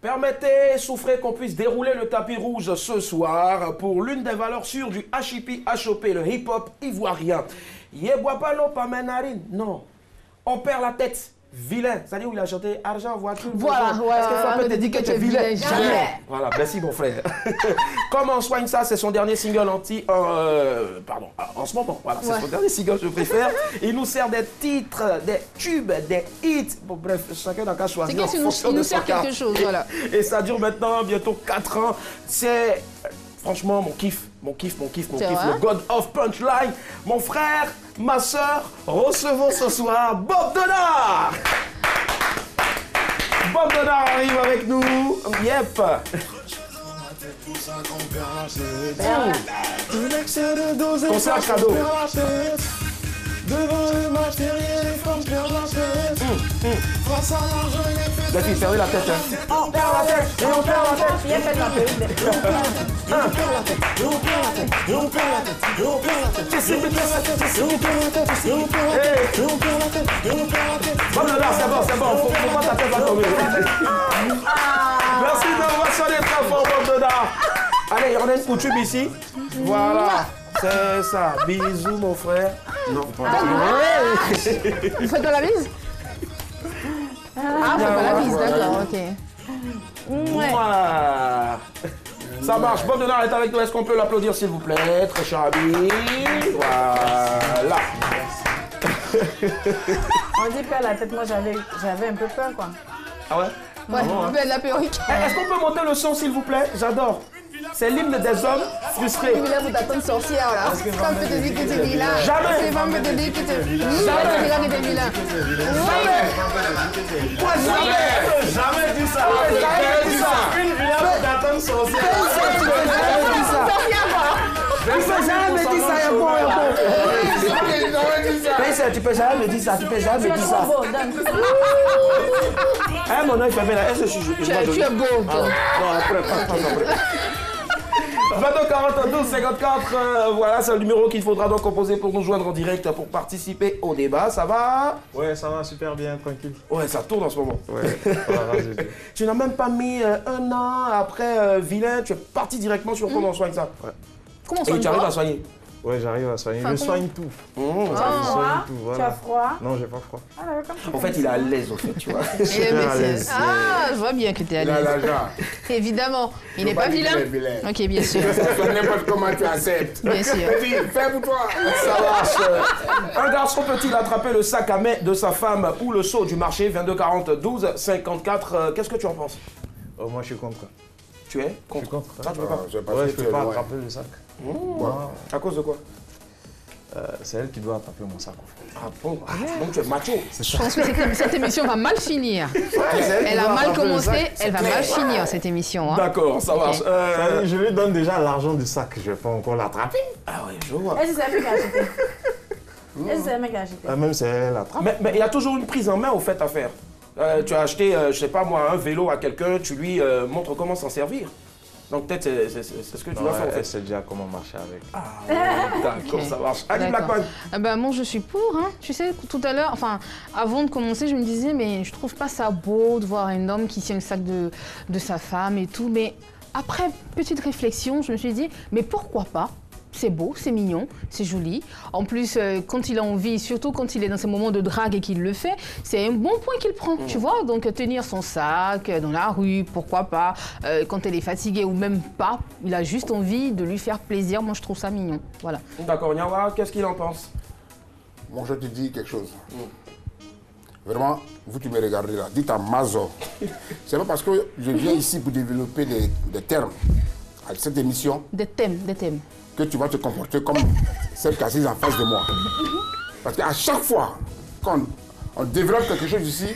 Permettez, souffrez qu'on puisse dérouler le tapis rouge ce soir pour l'une des valeurs sûres du HIP HOP, le hip-hop ivoirien. Yeboapalo Pamenarine, non. On perd la tête. Vilain, c'est-à-dire où il a chanté argent, voiture. Voilà, Est-ce que ça peut te dire que tu es vilain? Jamais. Voilà, merci mon frère. Comment on soigne ça? C'est son dernier single en ce moment. Voilà, c'est son dernier single, je préfère. Il nous sert des titres, des tubes, des hits. Bon, bref, chacun n'a qu'à choisir. C'est qu'il nous sert quelque chose, voilà. Et ça dure maintenant bientôt 4 ans. C'est franchement mon kiff. Le God of Punchline. Mon frère, ma soeur, recevons ce soir Bob Denard. Bob Denard arrive avec nous. Yep. Concert cadeau. Devant le matériel, les femmes perdent la tête. Face à l'argent, il est fait. La fille, fermez la tête. Hein. On perd la tête, et on perd la tête. Il y a fait de la tête. Et on perd la tête, et on perd la tête, et on perd la tête, et on perd la tête, et on perd la tête, et on perd la tête, et on perd la tête, et on perd la tête, et on perd la tête, et on perd la tête. Bon, là, c'est bon. Faut pas ta tête va tomber. Merci de m'ovationner très fort, Bob Denard. Allez, on a une coutume ici. Voilà. C'est ça. Bisous, mon frère. Non, pas Vous faites pas la bise? Ah, vous faites pas la bise, d'accord, ok. Ouais. Voilà. Ça marche. Bob Denard est avec nous. Est-ce qu'on peut l'applaudir, s'il vous plaît? Très cher ami. Voilà. On dit perdre la tête, moi j'avais un peu peur quoi. Ah ouais? Ouais, vous faites de la perruque. Est-ce qu'on peut monter le son, s'il vous plaît? J'adore. C'est l'hymne des hommes frustrés. Là, vous t'attendez sorcière là. Femme peut te dire que t'es vilain. Jamais. C'est femme peut te dire que t'es vilain. Jamais. Que t'es vilain. Jamais dit ça. Jamais dit ça. Une vilaine peut t'attendre sorcière. Tu peux jamais me dire ça, il y a bon. Tu peux jamais me dire ça, Eh, mon nom, il fait bien là. Est-ce que je suis Tu es beau. Non, après, pas. 22 42 54, voilà, c'est le numéro qu'il faudra donc composer pour nous joindre en direct pour participer au débat. Ça va? Ouais, ça va super bien, tranquille. Ouais, ça tourne en ce moment. Ouais, ça va, Tu n'as même pas mis un an après Vilain, tu es parti directement sur comment on soigne ça. Ouais. Comment on Et soigne tu arrives quoi? à soigner. Ouais, j'arrive à soigner. Je soigne tout. Tu as froid? Tu as froid? Non, j'ai pas froid. Ah, d'accord. En fait, il est à l'aise, au fait, tu vois. Super à l'aise. Ah, je vois bien que tu es à l'aise. Évidemment. Il n'est pas vilain. Ok, bien sûr. N'importe comment tu acceptes. Bien sûr. Fais pour toi. Ça marche. Un garçon peut-il attraper le sac à main de sa femme ou le seau du marché? 22 40 12 54. Qu'est-ce que tu en penses? Oh, moi, je suis contre. Tu es contre? Je suis contre. Ça, tu peux pas. Ouais, je peux pas attraper le sac. À cause de quoi? C'est elle qui doit attraper mon sac. En fait. Ah bon? Donc tu es macho. Je pense que cette émission va mal finir. Elle a mal commencé, elle va mal finir cette émission. Hein. D'accord, ça marche. Je lui donne déjà l'argent du sac, je vais pas encore l'attraper. Ah oui, je vois. Est-ce que c'est un mec à acheter? Est-ce que c'est un mec à acheter? Même si elle l'attrape. Mais il y a toujours une prise en main au fait à faire. Tu as acheté, je sais pas moi, un vélo à quelqu'un, tu lui montres comment s'en servir. Donc peut-être c'est ce que tu dois faire en fait. Elle sait déjà comment marcher avec. Ah, d'accord, ça marche. Ali Blackman. Moi je suis pour, hein. Tu sais, tout à l'heure, enfin, avant de commencer, je me disais, mais je trouve pas ça beau de voir un homme qui tient le sac de sa femme et tout. Mais après petite réflexion, je me suis dit, mais pourquoi pas? C'est beau, c'est mignon, c'est joli. En plus, quand il a envie, surtout quand il est dans ces moments de drague et qu'il le fait, c'est un bon point qu'il prend, tu vois. Donc, tenir son sac dans la rue, pourquoi pas. Quand elle est fatiguée ou même pas, il a juste envie de lui faire plaisir. Moi, je trouve ça mignon. Voilà. D'accord, Nyawa, qu'est-ce qu'il en pense? Moi, je te dis quelque chose. Vraiment, vous qui me regardez là, dites à Mazo. C'est pas parce que je viens ici pour développer des termes à cette émission. Des thèmes. Que tu vas te comporter comme celle qui est assise en face de moi. Parce qu'à chaque fois qu'on développe quelque chose ici,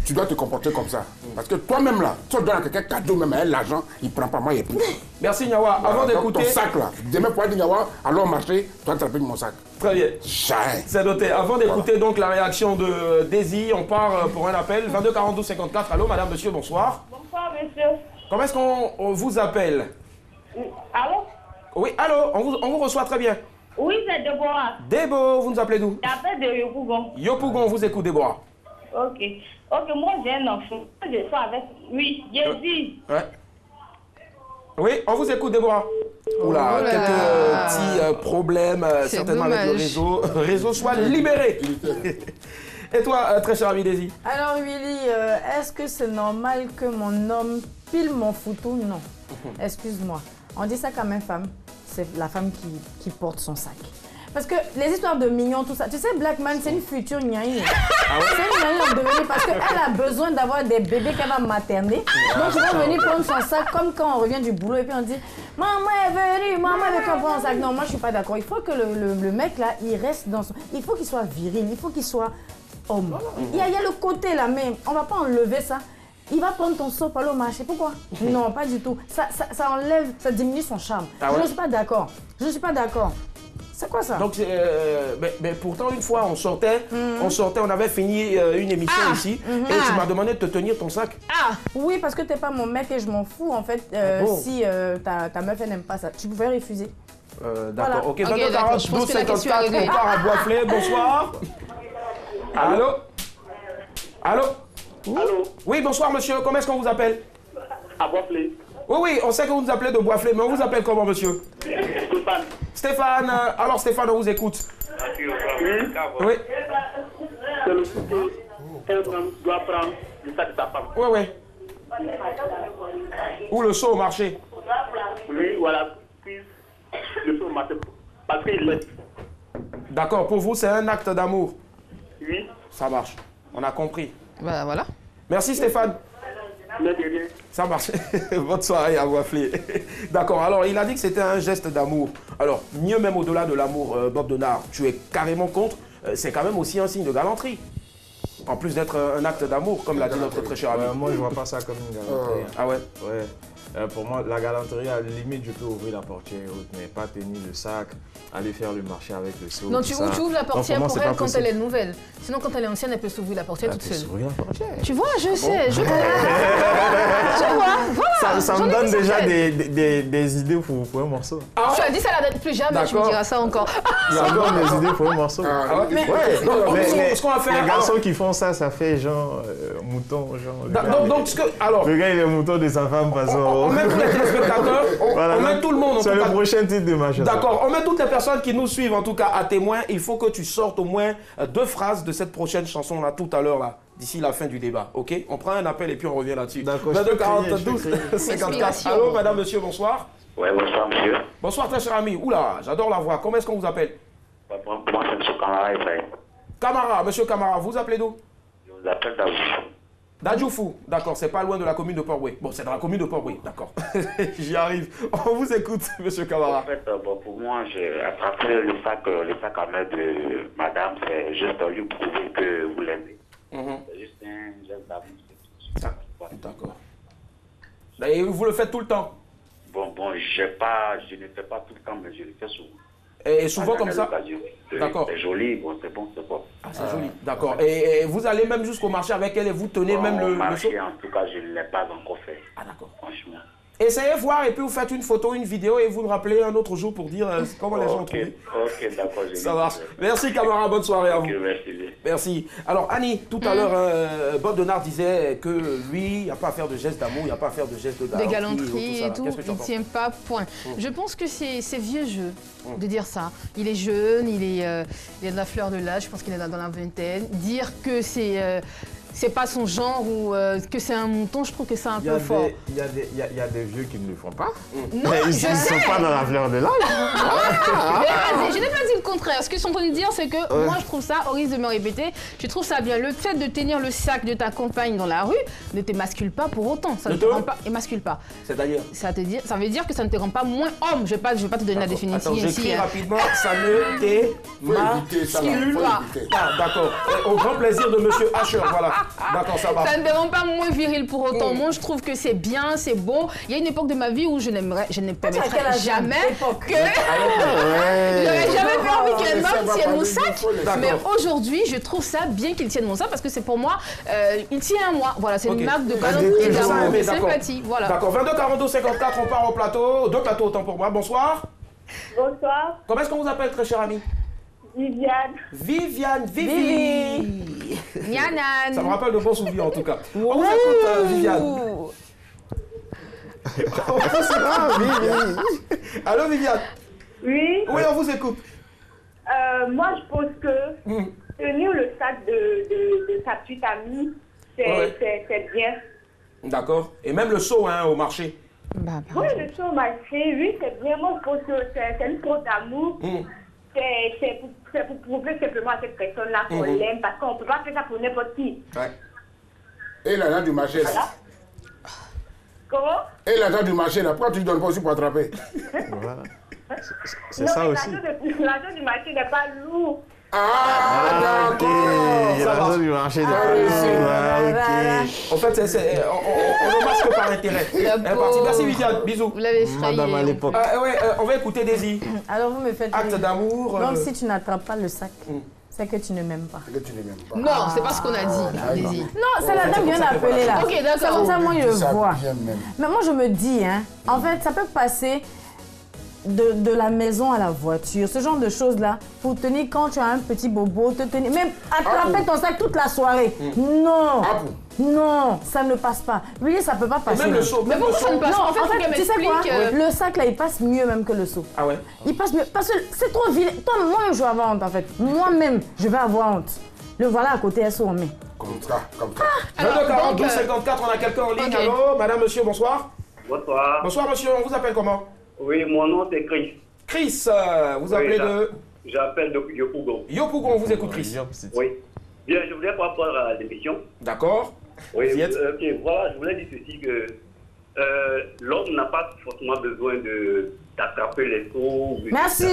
tu dois te comporter comme ça. Parce que toi-même là, tu donnes à quelqu'un cadeau, même à elle l'argent, il ne prend pas, moi il prend. Merci Nyawa. Avant d'écouter. Ton sac là, demain pour dire Nyawa, allons marcher, toi tu attrapes mon sac. Très bien. Jamais. C'est noté. Avant d'écouter donc la réaction de Daisy, on part pour un appel. 22 42 54. Allô, madame, monsieur, bonsoir. Bonsoir, monsieur. Comment est-ce qu'on vous appelle? Allô? Oui, allô, on vous reçoit très bien. Oui, c'est Déborah. Débo, vous nous appelez d'où? J'appelle de Yopougon. Yopougon, on vous écoute, Déborah. Ok. Ok, moi j'ai un enfant. Je suis avec. Oui, j'ai dit. Ouais. Oui, on vous écoute, Déborah. Oula, Oh là quelques là. petits problèmes, C'est certainement avec le dommage. réseau. Réseau soit libéré. Et toi, très cher ami Daisy? Alors Willy, est-ce que c'est normal que mon homme pile mon foutou? Non. Excuse-moi. On dit ça quand même femme. C'est la femme qui porte son sac. Parce que les histoires de mignons, tout ça. Tu sais, Blackman, c'est une future gnaïe. C'est une gnaïe en devenir parce qu'elle a besoin d'avoir des bébés qu'elle va materner. Donc, il va venir prendre son sac comme quand on revient du boulot et puis on dit maman est venue, maman est venue prendre son sac. Non, moi, je suis pas d'accord. Il faut que le mec là, il reste dans son. Il faut qu'il soit viril, il faut qu'il soit homme. Il y a le côté là, mais on va pas enlever ça. Il va prendre ton seau pour aller au marché. Pourquoi? Non, pas du tout. Ça enlève, ça diminue son charme. Ah ouais? Je ne suis pas d'accord. Je ne suis pas d'accord. C'est quoi ça? Donc, mais pourtant, une fois, on sortait, on avait fini une émission ici, et tu m'as demandé de te tenir ton sac. Ah oui, parce que t'es pas mon mec et je m'en fous en fait. bon? Si ta meuf elle n'aime pas ça, tu pouvais refuser. D'accord, Voilà. ok, Ok, 22 d'accord, 40 je pense 12 que la question est 54, réglée. on part à Boisflé, bonsoir. Allô? Allô? Allô, Oui, bonsoir monsieur, comment est-ce qu'on vous appelle? à Boisflé. Oui, oui, on sait que vous nous appelez de Boisflé, mais on vous appelle comment monsieur? Stéphane. Stéphane, alors Stéphane, on vous écoute. Oui, C'est le foutu. Un homme doit prendre le sac de sa femme. oui, oui. Ou le saut au marché. Lui, voilà, puis le feu matin. Parce qu'il est. D'accord, pour vous, c'est un acte d'amour. Oui, Ça marche, on a compris. Bah voilà. Merci Stéphane. mais de rien. Ça marche. Bonne soirée à Boisflé. D'accord, alors il a dit que c'était un geste d'amour. Alors, mieux même au-delà de l'amour, Bob Denard, tu es carrément contre. C'est quand même aussi un signe de galanterie. En plus d'être un acte d'amour, comme l'a dit notre très cher ami. Moi, je vois pas ça comme une galanterie. Ah ouais? Ouais. Pour moi, la galanterie, à la limite, je peux ouvrir la portière et autres, mais pas tenir le sac, aller faire le marché avec le seau. Non, tout tu ça. ouvres la Donc, portière moi, pour c'est elle pas quand possible. elle est nouvelle. Sinon, quand elle est ancienne, elle peut s'ouvrir la portière toute Elle peut seule. s'ouvrir la portière. Tu vois, je sais, je vois. Tu vois, voilà. Ça j'en me ai donne dit déjà certaines. des idées pour un morceau. Ah Tu ouais? as dit ça la date plus jamais, tu me D'accord. diras ça encore. Ça me donne des idées pour un morceau. Ah, Ouais. Ouais, Donc, mais ce qu'on va faire. les alors- garçons qui font ça, ça fait genre mouton, genre. le gars, donc, ce que. Alors, le gars, il est mouton de sa femme, façon. on met tous les téléspectateurs, Voilà, on met tout le monde en c'est tout le cas. prochain titre de ma chanson. D'accord, on met toutes les personnes qui nous suivent en tout cas à témoin. Il faut que tu sortes au moins 2 phrases de cette prochaine chanson là tout à l'heure là, d'ici la fin du débat, ok? On prend un appel et puis on revient là-dessus. D'accord, 22 je peux 40 crier, je peux 12 crier. 54. Inspiration. Allô, madame, monsieur, bonsoir. Ouais, bonsoir, monsieur. Bonsoir, très cher ami. Oula, j'adore la voix. Comment est-ce qu'on vous appelle? Pour moi, c'est M. Camara Ephraim. Camara, monsieur Camara, vous appelez d'où? Je vous appelle Daoud. D'Adjoufou, d'accord, c'est pas loin de la commune de Port-Boué. Bon, c'est dans la commune de Port-Boué, d'accord. J'y arrive. On vous écoute, monsieur En Camara. fait, pour moi, j'ai attrapé le sac à main de madame. C'est juste lui prouver que vous l'aimez. Mhm. C'est juste un geste d'amour. c'est tout. Voilà. D'accord. Et vous le faites tout le temps? Bon, je ne fais pas tout le temps, mais je le fais souvent. Et souvent comme ça? D'accord. C'est joli, bon, c'est bon. Ah, c'est joli. D'accord. Et vous allez même jusqu'au marché avec elle et vous tenez Bon, même le seau? marché, en tout cas, je ne l'ai pas encore fait. Ah, d'accord. Franchement. Essayez voir et puis vous faites une photo, une vidéo et vous nous rappelez un autre jour pour dire comment les gens ont Ok, trouvé. ok, d'accord. Ça marche. Merci Camara, bonne soirée à vous. Ok, merci. Merci. Alors Annie, tout à l'heure, Bob Denard disait que lui, il n'y a pas à faire de gestes d'amour, il n'y a pas à faire de gestes de De galanterie. galanterie et tout, Qu'est-ce que tu en il ne penses? tient pas point. Je pense que c'est vieux jeu de dire ça. Il est jeune, il a de la fleur de l'âge, je pense qu'il est dans la vingtaine. Dire que c'est pas son genre ou que c'est un mouton, je trouve que c'est un Il y, peu a fort. il y a des vieux qui ne le font pas. Non, Mais ils je ne sais. sont pas dans la fleur de l'âge. Je n'ai pas dit le contraire. Ce que je suis en train de dire, c'est que moi, je trouve ça, au risque de me répéter, je trouve ça bien. Le fait de tenir le sac de ta compagne dans la rue ne t'émascule pas pour autant. Ça ne te rend pas, émascule pas. C'est-à-dire? Ça veut dire que ça ne te rend pas moins homme. Je vais pas te donner la définition Attends, j'écris ici. rapidement, ça ne éviter ça, là. t'émascule Faut pas. éviter. Ah, d'accord. Au grand plaisir de monsieur Asher, voilà. D'accord, ça va. Ça ne te rend pas moins viril pour autant. Moi, je trouve que c'est bien, c'est bon. Il y a une époque de ma vie où je ne quel permettrais âge? jamais Époque. que... J'aurais jamais permis qu'un ça homme va tienne pas mon lui, sac. il faut le- Mais aujourd'hui, je trouve ça bien qu'il tienne mon sac parce que c'est pour moi, il tient à moi. Voilà, c'est Ok. une marque de Des galanterie, dessins d'amour, aimés, de d'accord. sympathie. Voilà. D'accord, 22 42 54, on part au plateau. 2 plateaux autant pour moi. Bonsoir. Bonsoir, Comment est-ce qu'on vous appelle, très cher ami? Viviane. Viviane, Vivi. Nyanan. Ça me rappelle de bons souvenirs en tout cas. On vous écoute, Viviane. Allô, Viviane? Oui, Oui, on vous écoute. moi je pense que tenir le sac de sa petite amie, c'est bien. D'accord. Et même le seau hein, au marché. Bah, Oui, le show marché, oui, c'est bien. Moi je pense que c'est une faute d'amour. C'est pour prouver simplement à cette personne-là qu'on l'aime, parce qu'on ne peut pas faire ça pour n'importe qui. Ouais. Et l'argent du marché, là. Voilà. Comment? Et l'argent du marché, là. Pourquoi tu ne donnes pas aussi pour attraper? Voilà. C'est Non, ça mais aussi. l'argent du marché n'est pas lourd. Ah, d'accord. L'argent du marché de En fait, on ne marche que par intérêt. Elle est partie. Merci, Viviane. Bisous. Vous l'avez effrayé. Madame à l'époque. On va écouter Daisy. Alors vous me faites Acte rire. d'amour. Donc si tu n'attrapes pas le sac, c'est que tu ne m'aimes pas. Que tu ne m'aimes pas. Non, c'est pas ce qu'on a dit, Daisy. Non, c'est la dame qui vient d'appeler là. Ok, d'accord. C'est comme ça, moi je Ça, vois. j'aime même. Mais moi je me dis, hein, en fait, ça peut passer de la maison à la voiture, ce genre de choses-là, pour tenir quand tu as un petit bobo, te tenir, même attraper ton sac toute la soirée. Non, non, ça ne passe pas. Oui, ça peut pas passer. Même le seau. Mais pourquoi ça ne passe pas? En fait, faut qu'elle tu sais quoi? m'explique. Le sac là, il passe mieux même que le seau. Ah ouais? Il passe mieux. Parce que c'est trop vilain. Toi, moi-même, je vais avoir honte en fait. Moi-même, je vais avoir honte. Le voilà à côté, elle se remet. Comme ça, comme ça. Alors, 42 donc, 54, on a quelqu'un en ligne. ok. Allô, madame, monsieur, bonsoir. Bonsoir. Bonsoir, monsieur. On vous appelle comment? Oui, mon nom c'est Chris. Chris, vous appelez de J'appelle de Yopougon. Yopougon, on vous écoute, Chris. Oui. Bien, je voulais par rapport à l'émission. D'accord. Oui, Vous y êtes? ok, voilà, je voulais dire ceci que l'homme n'a pas forcément besoin d'attraper les seaux. Merci.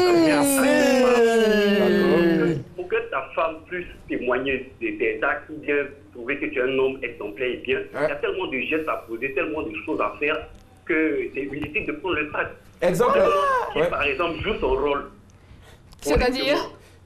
Pour que ta femme puisse témoigner de tes actes ou bien prouver que tu es un homme exemplaire et bien, il y a tellement de gestes à poser, tellement de choses à faire que c'est inutile de prendre le sac. Exemple. Qui, par exemple, joue son rôle. C'est-à-dire?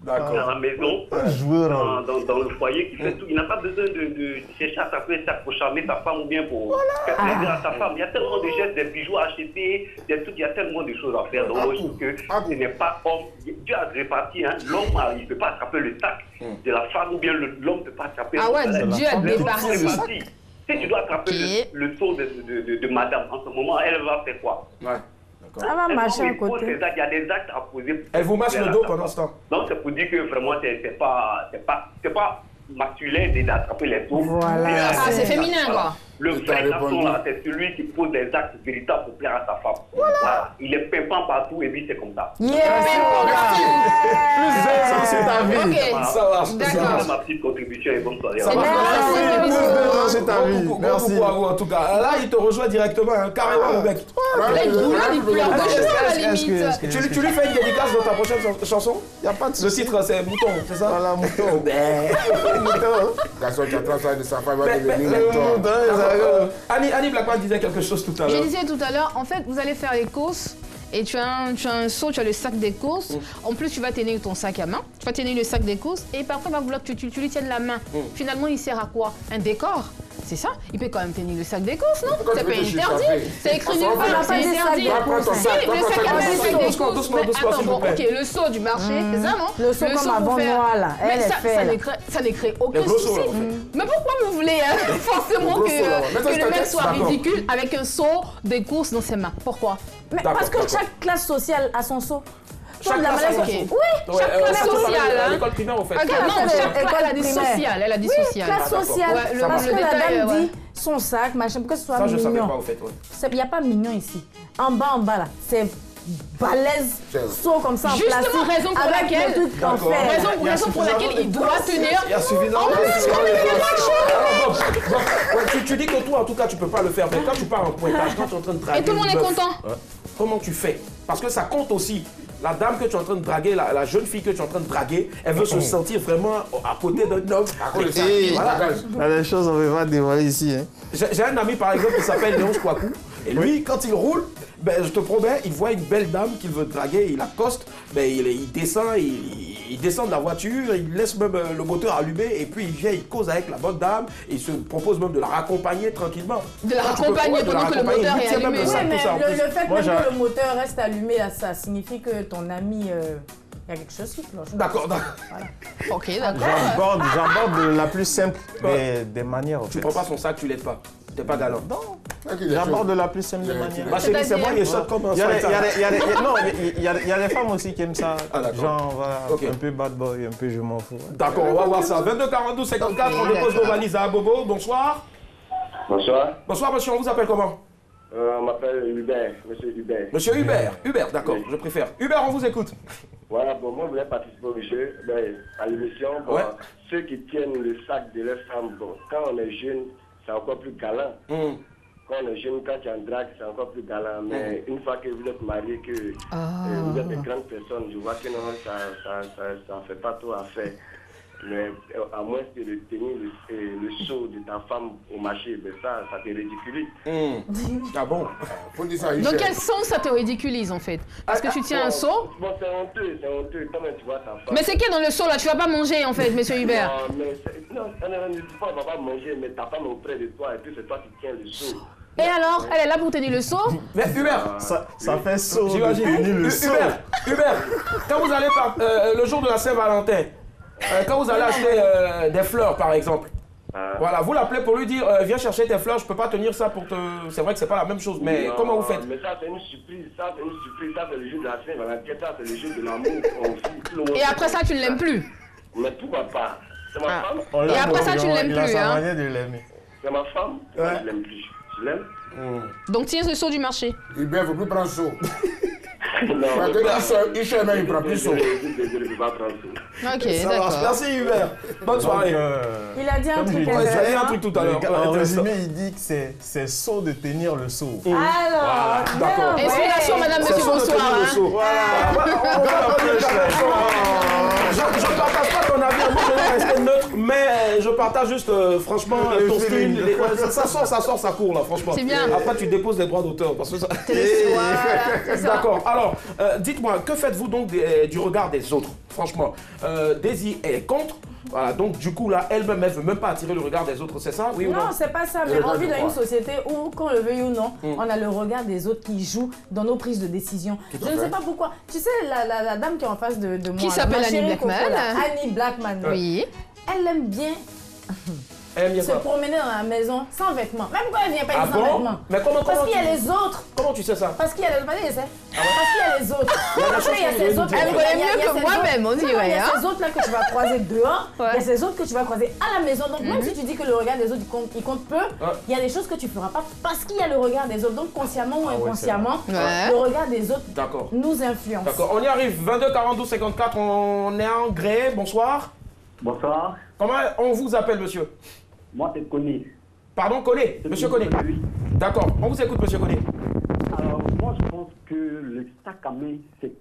D'accord. Dans la maison, dans le foyer, qui fait tout. Il n'a pas besoin de chercher à s'appeler ça pour charmer sa femme ou bien pour faire plaisir à sa femme. Il y a tellement de gestes, des bijoux à acheter, des trucs, il y a tellement de choses à faire. Donc moi je trouve que ce n'est pas homme. Dieu a réparti, hein. L'homme il ne peut pas attraper le sac de la femme ou bien l'homme ne peut pas attraper Ah ouais, le sac. Dieu a départi. Si tu dois attraper le seau de madame en ce moment, elle va faire quoi? Ouais. Ça va marcher à côté. Il y a des actes à poser. Elle vous masse le dos pendant ce temps. Donc c'est pour dire que vraiment c'est pas masculin d'attraper les seaux. Voilà. Ah, c'est féminin, quoi. Le vrai garçon là, c'est celui qui pose des actes véritables pour plaire à sa femme. Voilà. Il est pimpant partout et puis c'est comme ça. Yeah. C'est ta vie. Ok, Ça marche. d'accord. Ma petite contribution et bonne soirée. Ça marche. C'est ta vie. Gros Merci. coucou à vous en tout cas. Là, il te rejoint directement, hein, carrément le mec. Là, il pleure pas chaud, à la Est-ce que- limite. Tu lui fais une dédicace dans ta prochaine chanson? Y a pas de Le titre c'est Mouton, c'est ça? Voilà, mouton. Garçon qui attrape ça de sa femme va Mais- devenir mais- mouton. Annie Blackman disait quelque chose tout à Je l'heure. disais tout à l'heure, en fait, vous allez faire les courses et tu as un seau, tu as le sac des courses. En plus, tu vas tenir ton sac à main. Tu vas tenir le sac des courses et parfois, il va vouloir que tu lui tiennes la main. Finalement, il sert à quoi? Un décor. C'est ça? Il peut quand même tenir le sac des courses, non? Pourquoi C'est tu pas veux te interdit. chuchoter? C'est écrit On nulle s'en part, fout. c'est interdit. Prends ton Si, sac, le prends ton sac à main, sac. le sac des Doucement, courses. doucement, Mais doucement, attends, s'il vous bon, plaît. ok, le seau du marché, c'est ça, non? Le seau comme pour avant faire- moi, là. Mais Elle est ça faite, là. ça ne crée aucun Le gros seau, souci. là, en fait. Mais pourquoi vous voulez forcément Le gros seau, là. Mais ça, que c'est le un mec texte, soit d'accord. ridicule avec un seau des courses dans ses mains? Pourquoi? Mais D'accord, parce que d'accord. chaque classe sociale a son seau. Chaque Comme la classe a son maladie. seau. Oui, Ouais, chaque classe ça, tu parlais sociale, de hein. l'école primaire, en fait. Ok, non, classe chaque école classe, elle a dit primaire. sociale, elle a dit oui, sociale. classe d'accord. sociale. Ouais, le- Parce le que la détail, dame ouais. dit son sac, machin, pour que ce soit Ça, je ne savais pas, mignon. au fait. Ouais. Il n'y a pas mignon ici. En bas, là, c'est balèze, saut comme ça en Justement, plastique. raison pour avec laquelle- le truc en D'accord. fer. Raison pour laquelle il doit tenir. Il y a suffisamment tu dis que toi, en tout cas, tu peux pas le faire. Mais quand tu pars en pointage, quand tu es en train de draguer Et tout le monde est une meuf, content. comment tu fais? Parce que ça compte aussi. La dame que tu es en train de draguer, la jeune fille que tu es en train de draguer, elle veut se sentir vraiment à côté d'un homme. À cause de ça. Et- Voilà. Il y a des choses on ne peut pas dévoiler ici. Hein. J'ai un ami par exemple qui s'appelle Léon Kouakou. Et lui, quand il roule, ben, je te promets, il voit une belle dame qu'il veut draguer, il accoste, ben, il descend, il descend de la voiture, il laisse même le moteur allumé et puis il vient, il cause avec la bonne dame et il se propose même de la raccompagner tranquillement. De la Toi, tu peux- raccompagner ouais, de la pendant que le raccompagner. moteur Lui est tient même allumé. le sac, Oui, tout mais ça, en plus. le fait Moi, même j'ai- que le moteur reste allumé, là, ça signifie que ton ami il y a quelque chose qui cloche. D'accord. Voilà. Ok, d'accord. J'aborde la plus simple des manières. Tu prends pas son sac, tu l'aides pas. T'es pas galant. Non. J'aborde la plus simple des manières. Ma chérie, c'est moi, il est chaud comme un sac. Il y a des femmes aussi qui aiment ça. Genre, voilà, Ok. un peu bad boy, un peu je m'en fous. D'accord, on va voir ça. 22 42 54, on dépose nos valises à Bobo. Bonsoir. Bonsoir. Bonsoir, monsieur, on vous appelle comment? On m'appelle Hubert, monsieur Hubert. Monsieur Hubert. Hubert, d'accord, je préfère. Hubert, on vous écoute. Voilà, bon, moi, je voulais participer au jeu, à l'émission. Bon, Ouais. Ceux qui tiennent le sac de leur femme, bon, quand on est jeune, c'est encore plus galant. Quand on est jeune, quand tu es en drague, c'est encore plus galant. Mais une fois que vous êtes marié, que vous êtes des grandes personnes, je vois que non, ça ne fait pas trop affaire. Mais à moins que de tenir le seau de ta femme au marché, ben ça te ridiculise. Ah bon? Faut dire ça, Dans quel sens ça te ridiculise en fait? Parce que tu tiens un seau? Bon, c'est honteux. Quand même, tu vois ta femme. Mais c'est qui dans le seau là? Tu vas pas manger en fait, monsieur Hubert. Non, on ne dit pas on va pas manger, mais ta femme est auprès de toi et puis c'est toi qui tiens le seau. Et alors? Elle est là pour tenir le seau? Mais Hubert, Ça fait saut de j'imagine. tenir le seau. Hubert, quand vous allez le jour de la Saint-Valentin, quand vous allez acheter des fleurs par exemple, voilà, vous l'appelez pour lui dire viens chercher tes fleurs, je peux pas tenir ça pour te. C'est vrai que c'est pas la même chose, mais Non, comment vous faites? Mais ça, c'est une surprise. Ça, c'est le jeu de la Saint-Valentin. Ça, c'est le jeu de l'amour. Et après ça, tu ne l'aimes plus? Mais pourquoi pas? C'est ma femme. Et après ça, tu ne l'aimes Il a plus, sa hein? manière de l'aimer. C'est ma femme. Moi, je l'aime plus. Je l'aime. Donc tiens ce seau du marché. Hubert, il ne faut plus prendre saut. Non, Parce que il même, il prend plus saut. je ne peux pas prendre ça. Ok, Ça marche. d'accord. Merci Hubert. Bonne soirée. Il a dit un Comme truc je Ouais, j'ai dit un intéressant. truc tout à l'heure. En Ouais, résumé, il dit que c'est saut de tenir le seau. Alors, d'accord. bien, Inspiration, ouais. madame, monsieur, C'est ça, bonsoir. le hein. saut. Je ne partage pas ton avis, moi je vais rester neutre, mais je partage juste franchement ton style. Ça sort, ça court là, franchement. C'est bien. Après tu déposes les droits d'auteur. Parce que ça... Voilà, c'est ça. D'accord, alors dites-moi, que faites-vous donc du regard des autres? Franchement, Daisy est contre. Voilà, donc du coup là, elle-même, elle ne veut même pas attirer le regard des autres, c'est ça? Oui ou non? Non, c'est pas ça, mais Le on regard vit de dans quoi? une société où, qu'on le veuille ou non, on a le regard des autres qui jouent dans nos prises de décision. Je ne sais pas pourquoi. Tu sais, la dame qui est en face de moi. Qui là, s'appelle ma Annie chérie Blackman. Coco, là, Annie Blackman. Oui. Elle aime bien Elle aime bien se quoi? promener dans la maison sans vêtements. Même quand elle vient pas Ah sans bon? vêtements. Mais comment Parce qu'il y a tu... les autres. Comment tu sais ça? Parce qu'il y a les Parce qu'il y a les autres. Il y a des Après, choses il y a que ces vous autres. devez Elle nous connaît il y a mieux que ces moi-même, on autres. Non, dirait. Il y a hein. ces autres là que tu vas croiser dehors. Ouais. Il y a ces autres que tu vas croiser à la maison. Donc même si tu dis que le regard des autres il compte peu, il y a des choses que tu feras pas parce qu'il y a le regard des autres. Donc consciemment ou inconsciemment, vrai. le regard des autres D'accord. nous influence. D'accord, on y arrive. 22 42 54, on est en gré. Bonsoir. Bonsoir, Comment on vous appelle, monsieur? moi c'est Conny. Pardon, Koné. Monsieur Koné. Oui. D'accord, on vous écoute, monsieur Koné. Alors moi je pense que le sac à main c'est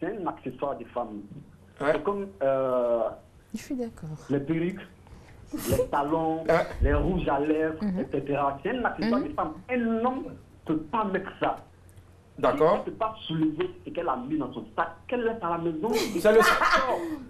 un accessoire des femmes. Ouais. C'est comme Je suis d'accord. les perruques, les talons, les rouges à lèvres, etc. C'est un accessoire des femmes. Un homme ne peut pas mettre ça. D'accord. Si elle ne peut pas soulever ce qu'elle a mis dans son sac, qu'elle laisse à la maison. C'est le...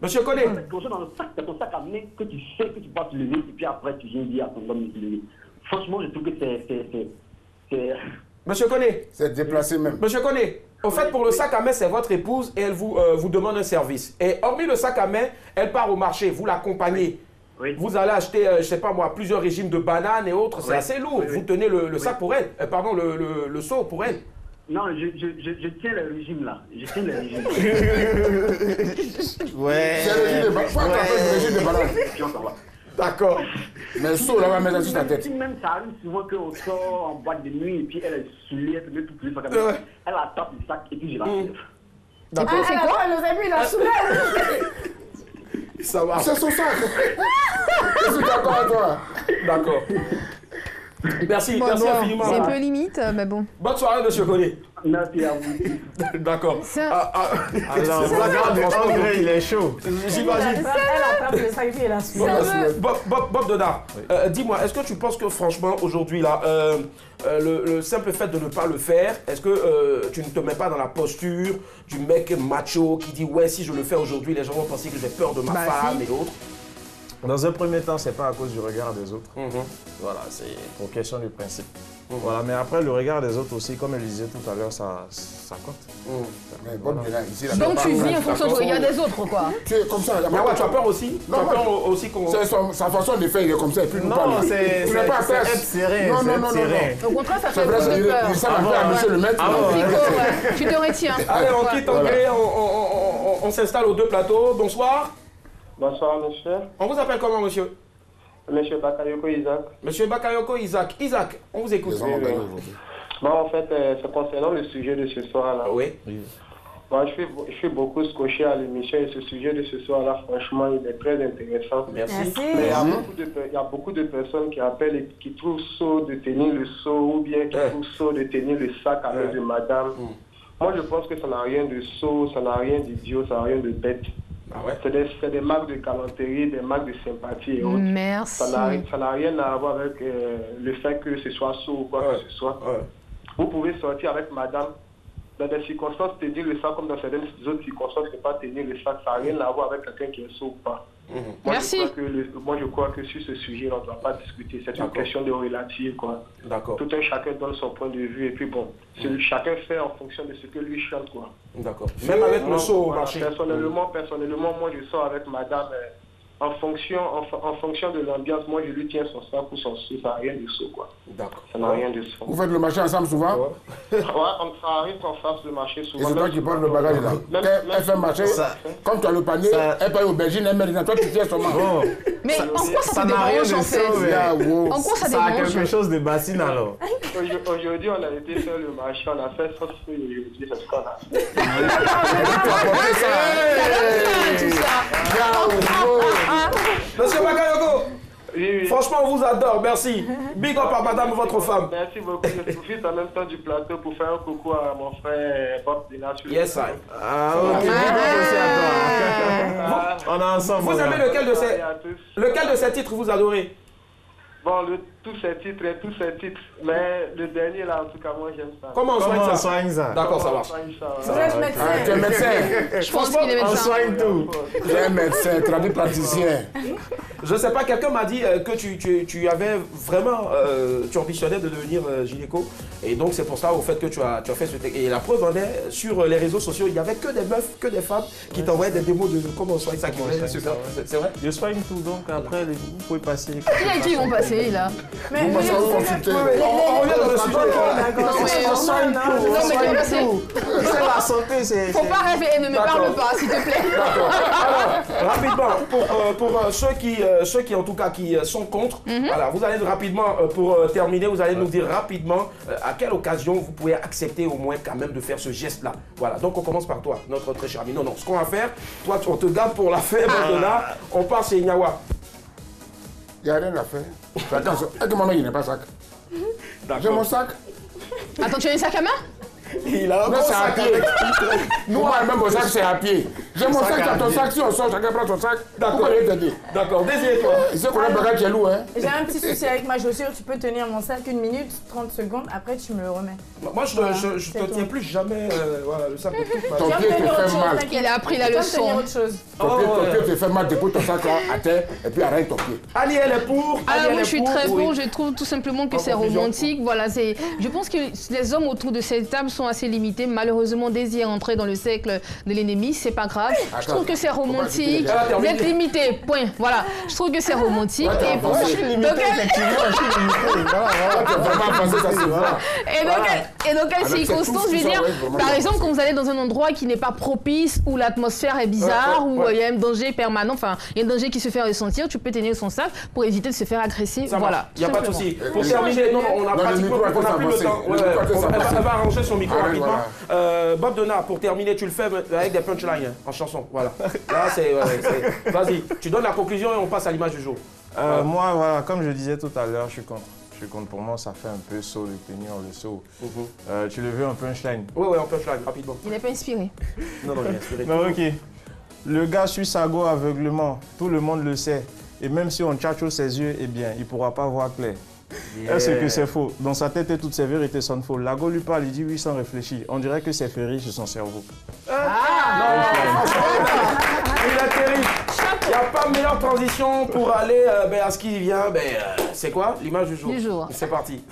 Monsieur Koné. Dans le sac, c'est ton sac à main que tu sais que tu vas te lever et puis après tu viens dire à ton homme de se lever. Franchement, je trouve que c'est... Monsieur Koné. C'est déplacé même. Monsieur Koné. Au fait, pour le sac à main, c'est votre épouse et elle vous demande un service. Et hormis le sac à main, elle part au marché, vous l'accompagnez. Oui. Vous allez acheter, je sais pas moi, plusieurs régimes de bananes et autres. C'est assez lourd. Oui, oui. Vous tenez le sac pour elle. Pardon, le seau pour elle. Non, je tiens le régime là. Je tiens le régime. Ouais. C'est le régime de bananes. Pourquoi tu as fait le régime de bananes? Puis on s'en va. D'accord. Mais le saut, là, on va mettre sur ta tête. Si même ça arrive souvent qu'on sort en boîte de nuit et puis elle est souillée, elle met tout le sac à main. Elle attrape le sac et puis je la lève. D'accord. C'est quoi? Elle nous a vu, il a soulève. Ça va. C'est son sac. Je suis d'accord avec toi. D'accord. Merci, Bon, merci bon, infiniment. c'est un peu limite, mais bon. Bonne soirée, monsieur Koné. Merci à vous. D'accord. Ça- Alors, regarde, André, il est chaud. J'imagine. Elle attrape le sac et puis elle a soulève. Bob Donard, dis-moi, est-ce que tu penses que franchement, aujourd'hui, là, le simple fait de ne pas le faire, est-ce que tu ne te mets pas dans la posture du mec macho qui dit « Ouais, si je le fais aujourd'hui, les gens vont penser que j'ai peur de ma femme si. et autres » Dans un premier temps, c'est pas à cause du regard des autres. Voilà, c'est pour question du principe. Voilà, mais après, le regard des autres aussi, comme elle disait tout à l'heure, ça compte. Mais bon, ici, Donc tu vis en fonction du regard des autres, quoi. Tu es comme ça. Tu as peur aussi? Tu as peur aussi qu'on... Sa façon de faire, il est comme ça. Et puis nous non, c'est être serré. Non. Au contraire, ça fait peur. Il s'en va faire à monsieur le maître. Tu te retiens. Allez, on quitte Anglais, on s'installe aux deux plateaux. Bonsoir. Bonsoir, monsieur. On vous appelle comment, monsieur? Monsieur Bakayoko Isaac. Monsieur Bakayoko Isaac. Isaac, on vous écoute. Bon, en fait, c'est concernant le sujet de ce soir-là. Oui. Moi, je suis beaucoup scotché à l'émission et ce sujet de ce soir-là, franchement, il est très intéressant. Merci. Mais il y a beaucoup de personnes qui appellent et qui trouvent saut de tenir le seau ou bien qui trouvent saut de tenir le sac à main de madame. Moi, je pense que ça n'a rien de sot, ça n'a rien d'idiot, ça n'a rien de bête. C'est des marques de galanterie, des marques de sympathie et autres. Merci. Ça n'a rien à voir avec le fait que ce soit sot ou quoi que ce soit. Vous pouvez sortir avec madame. Dans des circonstances, tenir le sac comme dans certaines autres circonstances, c'est pas tenir le sac. Ça n'a rien à voir avec quelqu'un qui est sot ou pas. Merci. Moi, je crois que sur ce sujet, on ne doit pas discuter. C'est une question de relative, quoi. D'accord. Tout un chacun donne son point de vue et puis bon, chacun fait en fonction de ce que lui chante, quoi. D'accord. Même avec le saut au marché. Personnellement, moi, je sors avec madame. En fonction de l'ambiance, moi je lui tiens son sac ou son saut, ça n'a rien de saut, quoi. D'accord. Ça n'a rien de saut. Vous faites le marché ensemble souvent? Ça arrive qu'on fasse le marché souvent. Et c'est toi qui portes le bagage là. Elle fait le marché, comme tu as le panier, elle paye aubergine, elle met dans toi, tu tiens son marché. Mais en quoi ça te dérange en fait? En quoi ça dérange? Ça a quelque chose de bassine alors. Aujourd'hui, on a été faire le marché, on a fait ça, aujourd'hui, c'est ce qu'on a fait. Monsieur Bakayoko, franchement, on vous adore, merci. Big up à madame, votre femme. Merci beaucoup. Je profite en même temps du plateau pour faire un coucou à mon frère Bob Dina. Yes, I. Ah, ok. On est ensemble. Vous aimez lequel de ces titres vous adorez? Bon, tous ces titres, mais le dernier là, en tout cas, moi j'aime ça. Comment on soigne ça? D'accord, ça marche. Vous êtes médecin. Tu es médecin. Je pense qu'il est médecin. On soigne tout. Tu es médecin, traduit praticien. Je sais pas, quelqu'un m'a dit que tu avais vraiment, tu ambitionnais de devenir gynéco. Et donc c'est pour ça au fait que tu as fait ce texte. Et la preuve en est, sur les réseaux sociaux, il n'y avait que des meufs, que des femmes qui t'envoyaient des démos de comment on soigne ça. C'est vrai? Je soigne tout, donc après vous pouvez passer. Qui vont passer là? Mais On revient dans le sujet. On soigne tout. Non, mais qui vont passer? C'est la santé, c'est... Faut pas rêver, ne me parle pas, s'il te plaît. D'accord. Alors, rapidement, pour ceux qui en tout cas qui sont contre, voilà, vous allez rapidement, pour terminer, vous allez nous dire rapidement à quelle occasion vous pouvez accepter au moins quand même de faire ce geste-là. Voilà, donc on commence par toi, notre très cher ami. Non, ce qu'on va faire, toi on te garde pour la fin, Bordona, on part chez Nyawa. Il n'y a rien à faire. Fais attention, est-ce que mon mec il n'est pas sac? J'ai mon sac. Attends, tu as un sac à main? Il a un Non, gros c'est à sac. pied. Nous, même mon sac, c'est à pied. J'ai mon sac, tu as ton sac. Si on sort, chacun prend son sac. D'accord. D'accord, désirez-toi. Il sait qu'on a un bagage qui est lourd, hein. J'ai un petit souci avec ma chaussure, tu peux tenir mon sac 1 minute, 30 secondes, après tu me le remets. Moi, je te tiens plus jamais voilà, le sac de tout. Ton pied te fait mal. Il a appris la leçon. Ton pied te fait mal, dépose ton sac là à terre et puis arrête ton pied. Ali, elle est pour. Alors moi je suis très pour, je trouve tout simplement que c'est romantique. Voilà, je pense que les hommes autour de cette table sont assez limités. Malheureusement, Désir entrer dans le cercle de l'ennemi, c'est pas grave. Je trouve que c'est romantique. Vous êtes limité, point. Voilà, je trouve que c'est romantique. Et pour et dans quelle circonstance, je veux dire, par exemple, quand vous allez dans un endroit qui n'est pas propice, où l'atmosphère est bizarre, où il y a un danger permanent, enfin, il y a un danger qui se fait ressentir, tu peux tenir son sac pour éviter de se faire agresser. Voilà. Il n'y a pas de souci. Pour terminer, non, on n'a pratiquement plus le temps. Elle va arranger son micro rapidement. Bob Dona, pour terminer, tu le fais avec des punchlines en chanson. Voilà. Là, c'est. Vas-y, tu donnes la conclusion et on passe à l'image du jour. Moi, voilà, comme je disais tout à l'heure, je suis contre. Pour moi, ça fait un peu saut de tenir le saut. Tu le veux en punchline? Oui, en punchline, rapidement. Il n'est pas inspiré. Non, il est inspiré. Non, ok. Le gars suit sa go aveuglement, tout le monde le sait. Et même si on tchatche ses yeux, eh bien, il ne pourra pas voir clair. Est-ce que c'est faux? Dans sa tête, et toutes ses vérités sont fausses. La go lui parle, il dit oui sans réfléchir. On dirait que c'est fait rire sur son cerveau. Non, Il a terrible. Il n'y a pas meilleure transition pour aller à ce qui vient. C'est quoi l'image du jour? C'est parti.